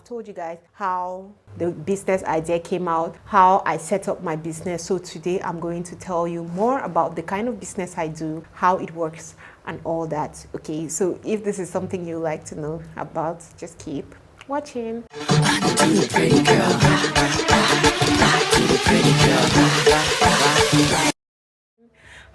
told you guys how the business idea came out, how I set up my business. So today I'm going to tell you more about the kind of business I do, how it works, and all that. Okay, so if this is something you like to know about, just keep watching.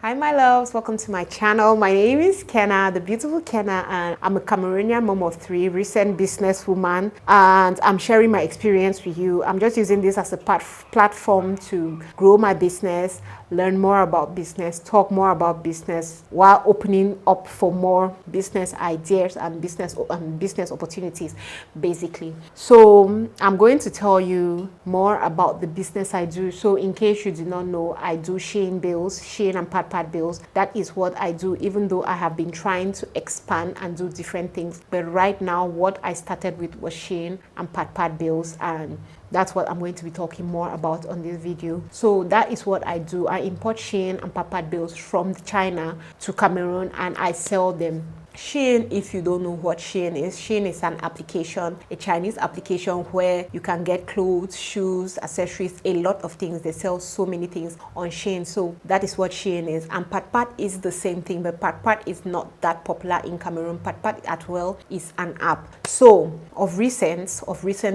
Hi my loves, welcome to my channel. My name is Kenna, the beautiful Kenna, and I'm a Cameroonian mom of 3, recent businesswoman, and I'm sharing my experience with you. I'm just using this as a platform to grow my business, learn more about business, talk more about business, while opening up for more business ideas and business opportunities, basically. So I'm going to tell you more about the business I do. So in case you do not know, I do Shein Bales, Shein and Pat Bales. That is what I do, even though I have been trying to expand and do different things. But right now, what I started with was Shein and Pat Bales, and that's what I'm going to be talking more about on this video. So that is what I do. I import Shein and Pat Bales from China to Cameroon, and I sell them. Shein, if you don't know what Shein is an application, a Chinese application where you can get clothes, shoes, accessories, a lot of things. They sell so many things on Shein. So that is what Shein is. And Pat is the same thing, but Pat is not that popular in Cameroon. Pat as well is an app. So of recent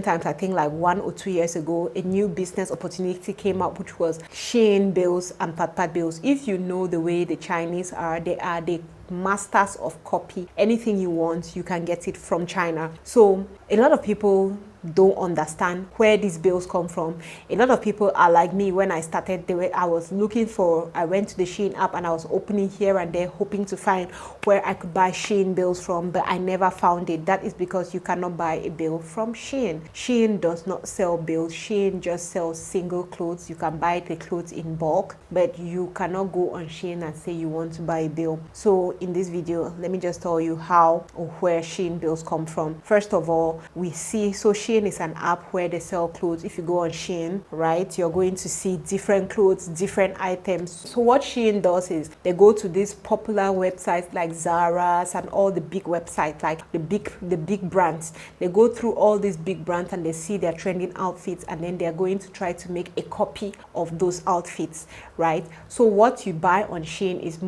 times, I think like 1 or 2 years ago, a new business opportunity came up, which was Shein Bales and Pat Bales. If you know the way the Chinese are, they masters of copy. Anything you want, you can get it from China. So a lot of people don't understand where these bills come from. A lot of people are like me. When I started, I went to the Shein app and I was opening here and there, hoping to find where I could buy Shein bills from, but I never found it. That is because you cannot buy a bill from Shein. Shein does not sell bills. Shein just sells single clothes. You can buy the clothes in bulk, but you cannot go on Shein and say you want to buy a bill. So in this video, let me just tell you how or where Shein bills come from. First of all, Shein is an app where they sell clothes. If you go on Shein, right, you're going to see different clothes, different items. So what Shein does is they go to these popular websites like Zara's and all the big websites, like the big brands. They go through all these big brands and they see their trending outfits, and then they're going to try to make a copy of those outfits, right? So what you buy on Shein is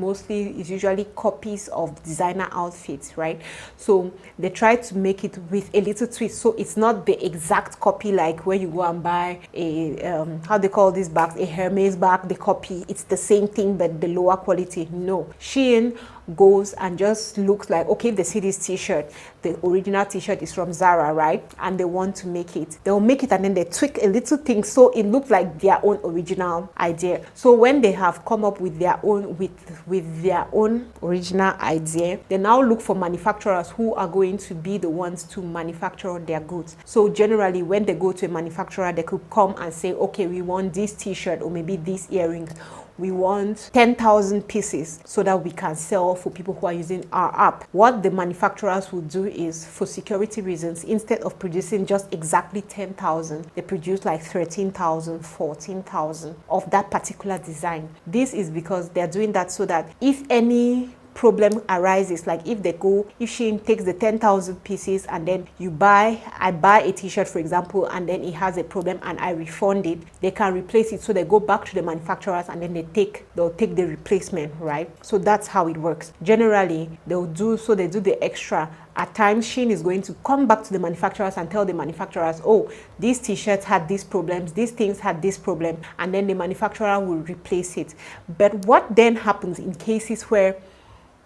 usually copies of designer outfits, right? So they try to make it with a little twist. So it's not the exact copy like where you go and buy a how they call these bags, a Hermes bag, the copy. It's the same thing but the lower quality. No, Shein goes and just looks like, okay, they see this t-shirt, the original t-shirt is from Zara, right, and they want to make it. They'll make it and then they tweak a little thing so it looks like their own original idea. So when they have come up with their own with their own original idea, they now look for manufacturers who are going to be the ones to manufacture their goods. So generally when they go to a manufacturer, they could come and say, okay, we want this t-shirt or maybe these earrings. We want 10,000 pieces so that we can sell for people who are using our app. What the manufacturers will do is, for security reasons, instead of producing just exactly 10,000, they produce like 13,000, 14,000 of that particular design. This is because they're doing that so that if any problem arises, like if Shein takes the 10,000 pieces and then I buy a t-shirt, for example, and then it has a problem and I refund it, they can replace it. So they go back to the manufacturers and then they'll take the replacement, right? So that's how it works. Generally, they do the extra. At times, Shein is going to come back to the manufacturers and tell the manufacturers, oh, these t-shirts had these problems, these things had this problem, and then the manufacturer will replace it. But what then happens in cases where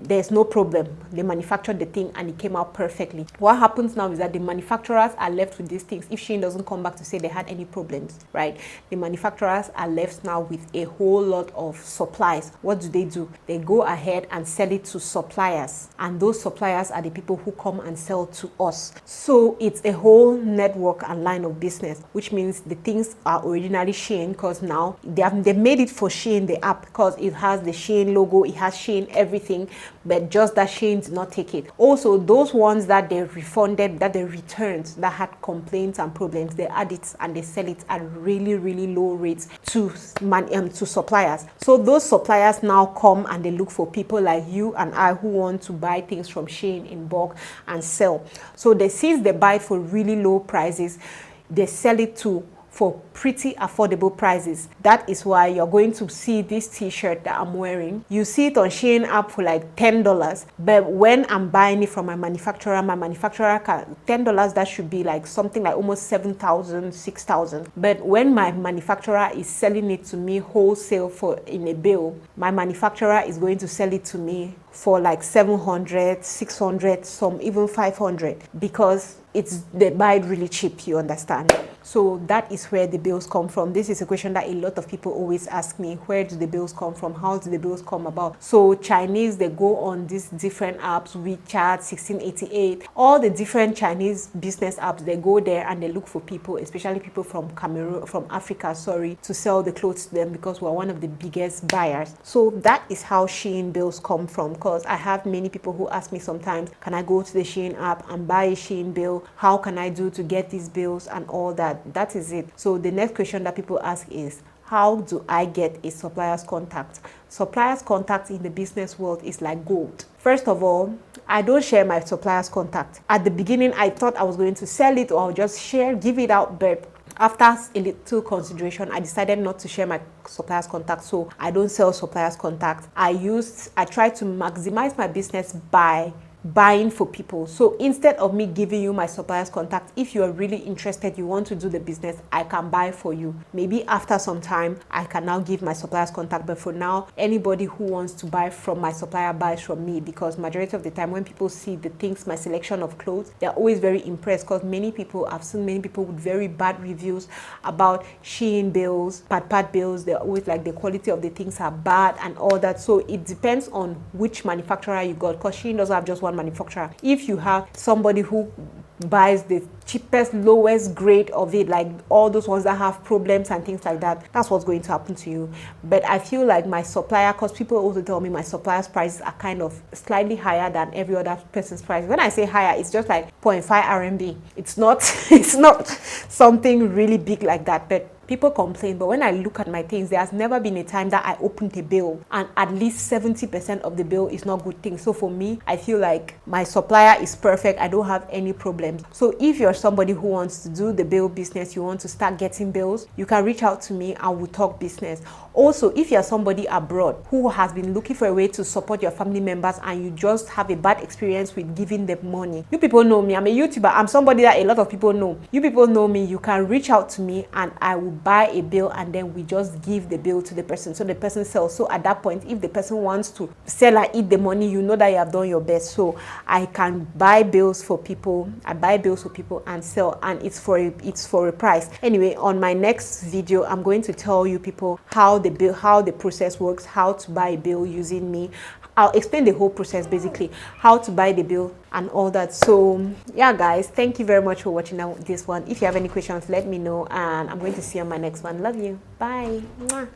there's no problem, they manufactured the thing and it came out perfectly? What happens now is that the manufacturers are left with these things. If Shein doesn't come back to say they had any problems, right, the manufacturers are left now with a whole lot of supplies. What do? They go ahead and sell it to suppliers, and those suppliers are the people who come and sell to us. So it's a whole network and line of business, which means the things are originally Shein, because now they made it for Shein, the app, because it has the Shein logo, it has Shein everything, but just that Shein did not take it. Also, those ones that they refunded, that they returned, that had complaints and problems, they add it and they sell it at really, really low rates to suppliers. So those suppliers now come and they look for people like you and I who want to buy things from Shein in bulk and sell. So since they buy it for really low prices, they sell it for pretty affordable prices. That is why you're going to see this t-shirt that I'm wearing. You see it on Shein app for like $10, but when I'm buying it from my manufacturer can $10, that should be like something like almost 7,000, 6,000. But when my manufacturer is selling it to me wholesale in a bill, my manufacturer is going to sell it to me for like 700, 600, some even 500, because they buy it really cheap, you understand? So that is where the bills come from. This is a question that a lot of people always ask me. Where do the bills come from? How do the bills come about? So Chinese, they go on these different apps, WeChat, 1688, all the different Chinese business apps, they go there and they look for people, especially people from Africa, to sell the clothes to them, because we're one of the biggest buyers. So that is how Shein bills come from, because I have many people who ask me sometimes, can I go to the Shein app and buy a Shein bill? How can I do to get these bills and all that? That is it. So the next question that people ask is, how do I get a supplier's contact? Supplier's contact in the business world is like gold. First of all, I don't share my supplier's contact. At the beginning, I thought I was going to sell it or just give it out, but after a little consideration, I decided not to share my supplier's contact. So I don't sell supplier's contact. I try to maximize my business by buying for people. So instead of me giving you my supplier's contact, if you are really interested, you want to do the business, I can buy for you. Maybe after some time, I can now give my supplier's contact. But for now, anybody who wants to buy from my supplier buys from me, because majority of the time when people see the things, my selection of clothes, they're always very impressed, because I've seen many people with very bad reviews about Shein bills, Pad bills. They're always like the quality of the things are bad and all that. So it depends on which manufacturer you got, because Shein doesn't have just one manufacturer. If you have somebody who buys the cheapest, lowest grade of it, like all those ones that have problems and things like that, that's what's going to happen to you. But I feel like my supplier, because people also tell me my supplier's prices are kind of slightly higher than every other person's price. When I say higher, it's just like 0.5 RMB. It's not something really big like that. But people complain, but when I look at my things, there has never been a time that I opened a bill and at least 70% of the bill is not good things. So for me, I feel like my supplier is perfect. I don't have any problems. So if you're somebody who wants to do the bill business, you want to start getting bills, you can reach out to me and we'll talk business. Also, if you're somebody abroad who has been looking for a way to support your family members and you just have a bad experience with giving them money, you people know me. I'm a YouTuber. I'm somebody that a lot of people know. You people know me. You can reach out to me and I will buy a bill and then we just give the bill to the person. So the person sells. So at that point, if the person wants to sell and eat the money, you know that you have done your best. So I can buy bills for people. I buy bills for people and sell, and it's for a price. Anyway, on my next video, I'm going to tell you people how the process works, how to buy a bill using me. I'll explain the whole process, basically how to buy the bill and all that. So yeah guys, thank you very much for watching this one. If you have any questions, let me know and I'm going to see you on my next one. Love you. Bye. Mwah.